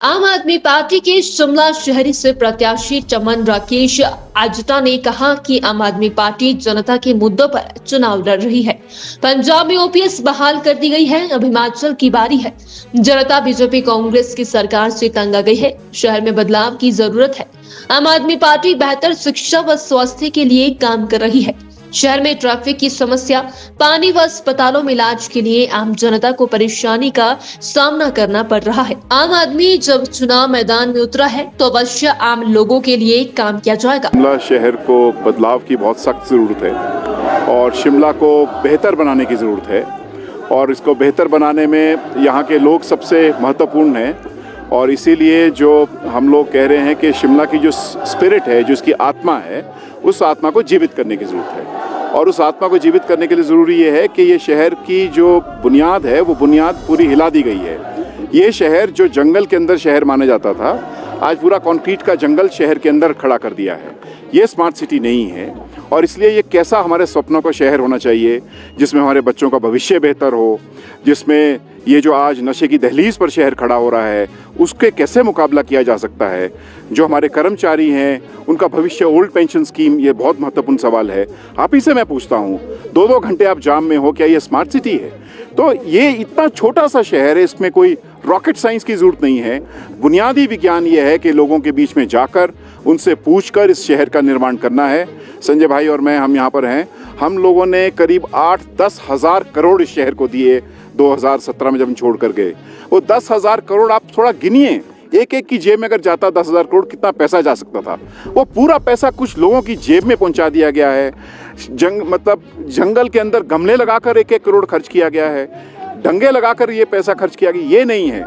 आम आदमी पार्टी के शिमला शहरी से प्रत्याशी चमन राकेश आजटा ने कहा कि आम आदमी पार्टी जनता के मुद्दों पर चुनाव लड़ रही है। पंजाब में ओपीएस बहाल कर दी गई है, अब हिमाचल की बारी है। जनता बीजेपी कांग्रेस की सरकार से तंग आ गई है। शहर में बदलाव की जरूरत है। आम आदमी पार्टी बेहतर शिक्षा व स्वास्थ्य के लिए काम कर रही है। शहर में ट्रैफिक की समस्या, पानी व अस्पतालों में इलाज के लिए आम जनता को परेशानी का सामना करना पड़ रहा है। आम आदमी जब चुनाव मैदान में उतरा है तो अवश्य आम लोगों के लिए काम किया जाएगा। शिमला शहर को बदलाव की बहुत सख्त ज़रूरत है और शिमला को बेहतर बनाने की ज़रूरत है और इसको बेहतर बनाने में यहाँ के लोग सबसे महत्वपूर्ण हैं और इसीलिए जो हम लोग कह रहे हैं कि शिमला की जो स्पिरिट है, जो इसकी आत्मा है, उस आत्मा को जीवित करने की ज़रूरत है। और उस आत्मा को जीवित करने के लिए ज़रूरी ये है कि ये शहर की जो बुनियाद है वो बुनियाद पूरी हिला दी गई है। ये शहर जो जंगल के अंदर शहर माना जाता था, आज पूरा कंक्रीट का जंगल शहर के अंदर खड़ा कर दिया है। ये स्मार्ट सिटी नहीं है और इसलिए ये कैसा हमारे सपनों का शहर होना चाहिए जिसमें हमारे बच्चों का भविष्य बेहतर हो, जिसमें ये जो आज नशे की दहलीज पर शहर खड़ा हो रहा है उसके कैसे मुकाबला किया जा सकता है। जो हमारे कर्मचारी हैं उनका भविष्य, ओल्ड पेंशन स्कीम, ये बहुत महत्वपूर्ण सवाल है। आप ही से मैं पूछता हूँ, 2-2 घंटे आप जाम में हो, क्या ये स्मार्ट सिटी है? तो ये इतना छोटा सा शहर है, इसमें कोई रॉकेट साइंस की ज़रूरत नहीं है। बुनियादी विज्ञान ये है कि लोगों के बीच में जाकर उनसे पूछकर इस शहर का निर्माण करना है। संजय भाई और मैं, हम यहाँ पर हैं। हम लोगों ने करीब 8-10 हज़ार करोड़ इस शहर को दिए 2017 में जब हम छोड़ कर गए। वो 10,000 करोड़ आप थोड़ा गिनिए, एक एक की जेब में अगर जाता 10,000 करोड़, कितना पैसा जा सकता था। वो पूरा पैसा कुछ लोगों की जेब में पहुंचा दिया गया है। जंगल के अंदर गमले लगाकर 1-1 करोड़ खर्च किया गया है, डंगे लगाकर ये पैसा खर्च किया गया। ये नहीं है,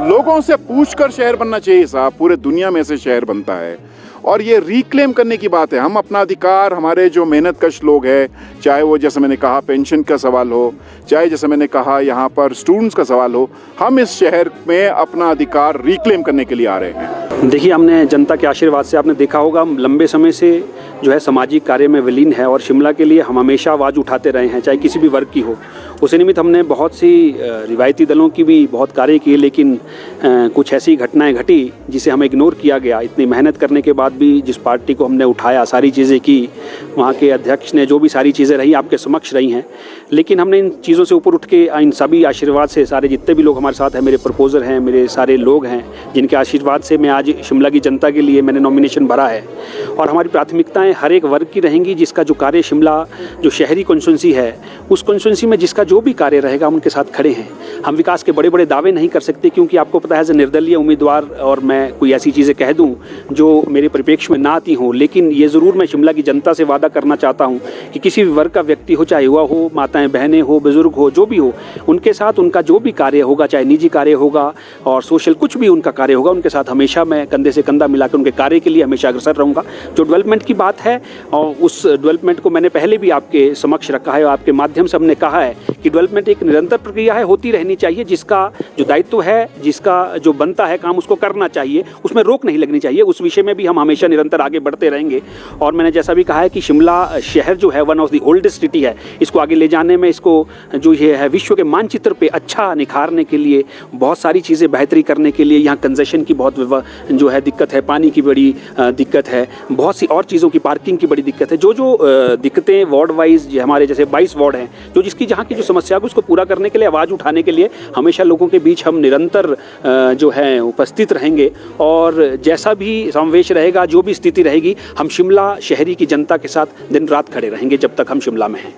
लोगों से पूछकर शहर बनना चाहिए साहब। पूरे दुनिया में से शहर बनता है और ये रिक्लेम करने की बात है। हम अपना अधिकार, हमारे जो मेहनतकश लोग हैं, चाहे वो जैसे मैंने कहा पेंशन का सवाल हो, चाहे जैसे मैंने कहा यहाँ पर स्टूडेंट्स का सवाल हो, हम इस शहर में अपना अधिकार रिक्लेम करने के लिए आ रहे हैं। देखिए, हमने जनता के आशीर्वाद से, आपने देखा होगा, हम लंबे समय से जो है सामाजिक कार्य में विलीन है और शिमला के लिए हम हमेशा आवाज़ उठाते रहे हैं, चाहे किसी भी वर्ग की हो। उसी निमित्त हमने बहुत सी रिवायती दलों की भी बहुत कार्य किए, लेकिन कुछ ऐसी घटनाएं घटी जिसे हमें इग्नोर किया गया। इतनी मेहनत करने के बाद भी जिस पार्टी को हमने उठाया, सारी चीज़ें की, वहाँ के अध्यक्ष ने जो भी सारी चीज़ें रही आपके समक्ष रही हैं, लेकिन हमने इन चीज़ों से ऊपर उठ के, इन सभी आशीर्वाद से, सारे जितने भी लोग हमारे साथ हैं, मेरे प्रपोजर हैं, मेरे सारे लोग हैं जिनके आशीर्वाद से मैं आज शिमला की जनता के लिए मैंने नॉमिनेशन भरा है। और हमारी प्राथमिकताएं हर एक वर्ग की रहेंगी। जिसका जो कार्य शिमला जो शहरी कॉन्स्टिट्यूंसी है, उस कॉन्स्टिट्यूंसी में जिसका जो भी कार्य रहेगा हम उनके साथ खड़े हैं। हम विकास के बड़े बड़े दावे नहीं कर सकते, क्योंकि आपको पता है एज ए निर्दलीय उम्मीदवार और मैं कोई ऐसी चीज़ें कह दूं जो मेरे परिप्रेक्ष्य में ना आती हों, लेकिन ये ज़रूर मैं शिमला की जनता से वादा करना चाहता हूं कि किसी भी वर्ग का व्यक्ति हो, चाहे युवा हो, माताएं बहनें हो, बुजुर्ग हो, जो भी हो, उनके साथ उनका जो भी कार्य होगा, चाहे निजी कार्य होगा और सोशल कुछ भी उनका कार्य होगा, उनके साथ हमेशा मैं कंधे से कंधा मिलाकर उनके कार्य के लिए हमेशा अग्रसर रहूँगा। जो डेवलपमेंट की बात है और उस डेवलपमेंट को मैंने पहले भी आपके समक्ष रखा है और आपके माध्यम से हमने कहा है कि डेवलपमेंट एक निरंतर प्रक्रिया है, होती रहनी चाहिए। जिसका जो दायित्व है, जिसका जो बनता है काम, उसको करना चाहिए, उसमें रोक नहीं लगनी चाहिए। उस विषय में भी हम हमेशा निरंतर आगे बढ़ते रहेंगे। और मैंने जैसा भी कहा है कि शिमला शहर जो है one of the oldest city है, इसको आगे ले जाने में, इसको जो ये है विश्व के मानचित्र पे अच्छा निखारने के लिए, बहुत सारी चीज़ें बेहतरी करने के लिए, यहाँ कंजेशन की बहुत जो है दिक्कत है, पानी की बड़ी दिक्कत है, बहुत सी और चीज़ों की, पार्किंग की बड़ी दिक्कत है। जो दिक्कतें वार्ड वाइज हमारे जैसे 22 वार्ड हैं, जो जिसकी जहाँ की जो समस्या है उसको पूरा करने के लिए, आवाज़ उठाने के लिए हमेशा लोगों के बीच हम निरंतर जो है उपस्थित रहेंगे। और जैसा भी समावेश रहेगा, जो भी स्थिति रहेगी, हम शिमला शहरी की जनता के साथ दिन रात खड़े रहेंगे जब तक हम शिमला में हैं।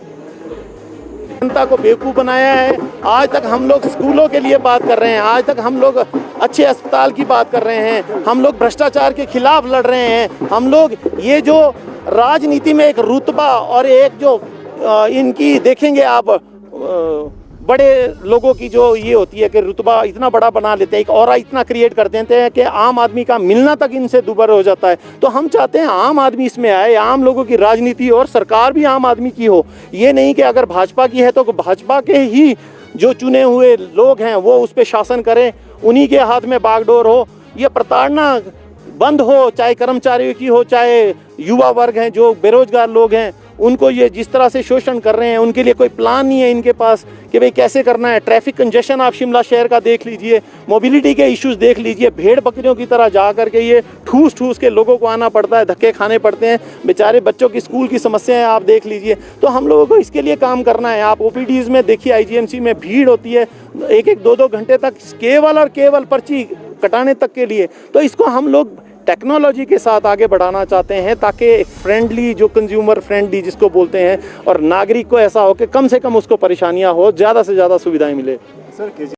जनता को बेवकूफ़ बनाया है। आज तक हम लोग स्कूलों के लिए बात कर रहे हैं, आज तक हम लोग अच्छे अस्पताल की बात कर रहे हैं, हम लोग भ्रष्टाचार के खिलाफ लड़ रहे हैं। हम लोग ये जो राजनीति में एक रुतबा और एक जो इनकी देखेंगे आप, बड़े लोगों की जो ये होती है कि रुतबा इतना बड़ा बना लेते हैं, एक ऑरा इतना क्रिएट कर देते हैं कि आम आदमी का मिलना तक इनसे दूभर हो जाता है। तो हम चाहते हैं आम आदमी इसमें आए, आम लोगों की राजनीति और सरकार भी आम आदमी की हो। ये नहीं कि अगर भाजपा की है तो भाजपा के ही जो चुने हुए लोग हैं वो उस पर शासन करें, उन्हीं के हाथ में बागडोर हो। ये प्रताड़ना बंद हो, चाहे कर्मचारियों की हो, चाहे युवा वर्ग हैं, जो बेरोजगार लोग हैं, उनको ये जिस तरह से शोषण कर रहे हैं, उनके लिए कोई प्लान नहीं है इनके पास कि भाई कैसे करना है। ट्रैफिक कंजेशन आप शिमला शहर का देख लीजिए, मोबिलिटी के इश्यूज देख लीजिए, भेड़ बकरियों की तरह जा करके ये ठूस ठूस के लोगों को आना पड़ता है, धक्के खाने पड़ते हैं, बेचारे बच्चों की स्कूल की समस्याएं आप देख लीजिए। तो हम लोगों को इसके लिए काम करना है। आप ओपीडीज में देखिए, आईजीएमसी में भीड़ होती है 1-1, 2-2 घंटे तक केवल और केवल पर्ची कटाने तक के लिए। तो इसको हम लोग टेक्नोलॉजी के साथ आगे बढ़ाना चाहते हैं ताकि फ्रेंडली, जो कंज्यूमर फ्रेंडली जिसको बोलते हैं, और नागरिक को ऐसा हो कि कम से कम उसको परेशानियां हो, ज़्यादा से ज़्यादा सुविधाएं मिले। सर